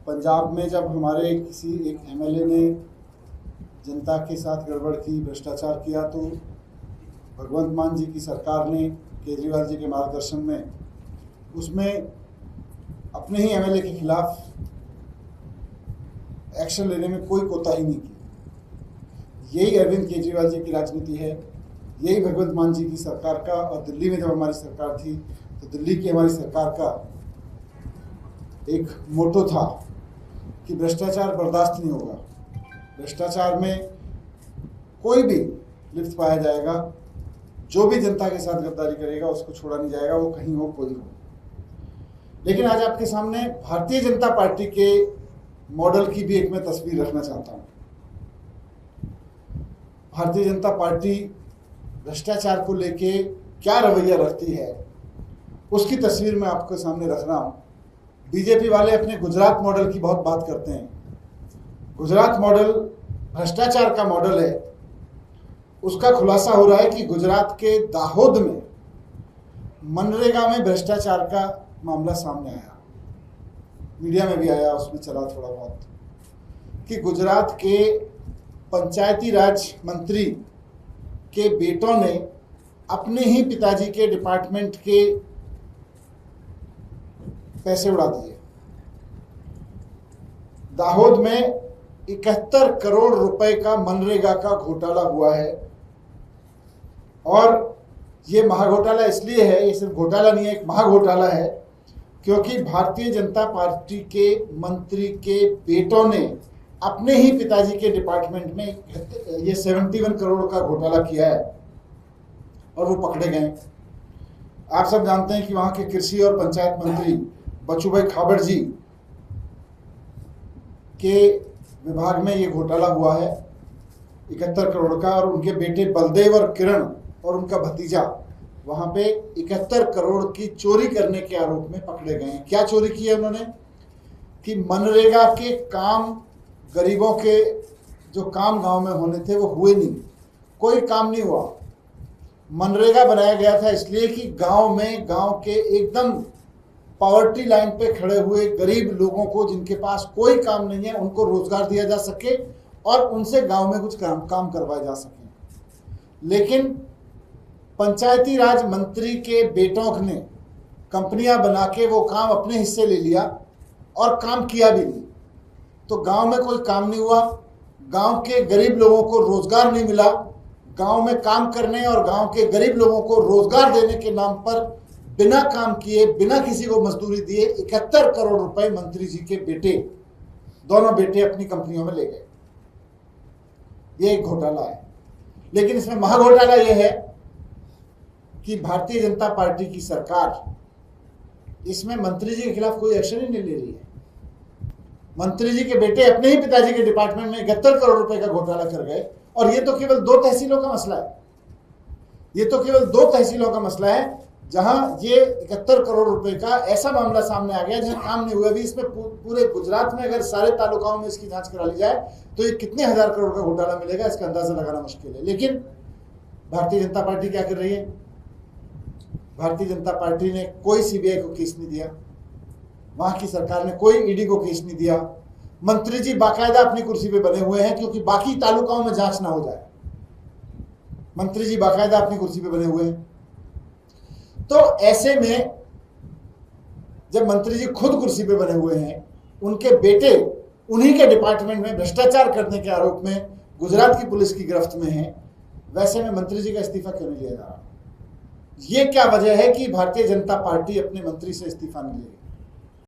पंजाब में जब हमारे किसी एक एमएलए ने जनता के साथ गड़बड़ की, भ्रष्टाचार किया, तो भगवंत मान जी की सरकार ने केजरीवाल जी के मार्गदर्शन में उसमें अपने ही एमएलए के खिलाफ एक्शन लेने में कोई कोताही नहीं की। यही अरविंद केजरीवाल जी की राजनीति है, यही भगवंत मान जी की सरकार का। और दिल्ली में जब हमारी सरकार थी तो दिल्ली की हमारी सरकार का एक मोटो था कि भ्रष्टाचार बर्दाश्त नहीं होगा, भ्रष्टाचार में कोई भी लिप्त पाया जाएगा, जो भी जनता के साथ गद्दारी करेगा उसको छोड़ा नहीं जाएगा, वो कहीं हो कोई हो। लेकिन आज आपके सामने भारतीय जनता पार्टी के मॉडल की भी एक मैं तस्वीर रखना चाहता हूँ। भारतीय जनता पार्टी भ्रष्टाचार को लेके क्या रवैया रखती है उसकी तस्वीर मैं आपके सामने रख रहा हूँ। बीजेपी वाले अपने गुजरात मॉडल की बहुत बात करते हैं। गुजरात मॉडल भ्रष्टाचार का मॉडल है। उसका खुलासा हो रहा है कि गुजरात के दाहोद में मनरेगा में भ्रष्टाचार का मामला सामने आया, मीडिया में भी आया, उसमें चला थोड़ा बहुत, कि गुजरात के पंचायती राज मंत्री के बेटों ने अपने ही पिताजी के डिपार्टमेंट के पैसे उड़ा दिए। दाहोद में 71 करोड़ रुपए का मनरेगा का घोटाला हुआ है। और ये महाघोटाला इसलिए है, ये सिर्फ घोटाला नहीं है, एक महाघोटाला है, क्योंकि भारतीय जनता पार्टी के मंत्री के बेटों ने अपने ही पिताजी के डिपार्टमेंट में ये 71 करोड़ का घोटाला किया है और वो पकड़े गए। आप सब जानते हैं कि वहां के कृषि और पंचायत मंत्री बचूभाई खाबड़ जी के विभाग में ये घोटाला हुआ है 71 करोड़ का, और उनके बेटे बलदेव और किरण और उनका भतीजा वहां पे 71 करोड़ की चोरी करने के आरोप में पकड़े गए हैं। क्या चोरी की है उन्होंने? कि मनरेगा के काम, गरीबों के जो काम गांव में होने थे वो हुए नहीं, कोई काम नहीं हुआ। मनरेगा बनाया गया था इसलिए कि गांव में, गांव के एकदम पॉवर्टी लाइन पे खड़े हुए गरीब लोगों को, जिनके पास कोई काम नहीं है, उनको रोजगार दिया जा सके और उनसे गांव में कुछ काम करवाए जा सके। लेकिन पंचायती राज मंत्री के बेटों ने कंपनियां बना के वो काम अपने हिस्से ले लिया और काम किया भी नहीं। तो गांव में कोई काम नहीं हुआ, गांव के गरीब लोगों को रोजगार नहीं मिला। गांव में काम करने और गांव के गरीब लोगों को रोजगार देने के नाम पर बिना काम किए, बिना किसी को मजदूरी दिए 71 करोड़ रुपए मंत्री जी के बेटे, दोनों बेटे अपनी कंपनियों में ले गए। ये एक घोटाला है। लेकिन इसमें महाघोटाला यह है कि भारतीय जनता पार्टी की सरकार इसमें मंत्री जी के खिलाफ कोई एक्शन ही नहीं ले रही है। मंत्री जी के बेटे अपने ही पिताजी के डिपार्टमेंट में 71 करोड़ रुपए का घोटाला कर गए, और ये तो केवल 2 तहसीलों का मसला है। ये तो केवल 2 तहसीलों का मसला है जहां ये 71 करोड़ रुपए का ऐसा मामला सामने आ गया जहां काम नहीं हुआ। भी इसमें पूरे गुजरात में अगर सारे तालुकाओं में इसकी जांच करा ली जाए तो ये कितने हजार करोड़ का घोटाला मिलेगा, इसका अंदाजा लगाना मुश्किल है। लेकिन भारतीय जनता पार्टी क्या कर रही है? भारतीय जनता पार्टी ने कोई सीबीआई को केस नहीं दिया, वहां की सरकार ने कोई ईडी को केस नहीं दिया। मंत्री जी बाकायदा अपनी कुर्सी पे बने हुए हैं क्योंकि बाकी तालुकाओं में जांच ना हो जाए। मंत्री जी बाकायदा अपनी कुर्सी पे बने हुए हैं। तो ऐसे में जब मंत्री जी खुद कुर्सी पे बने हुए हैं, उनके बेटे उन्हीं के डिपार्टमेंट में भ्रष्टाचार करने के आरोप में गुजरात की पुलिस की गिरफ्त में है, वैसे में मंत्री जी का इस्तीफा क्यों नहीं लिया जा रहा? ये क्या वजह है कि भारतीय जनता पार्टी अपने मंत्री से इस्तीफा नहीं लेगी?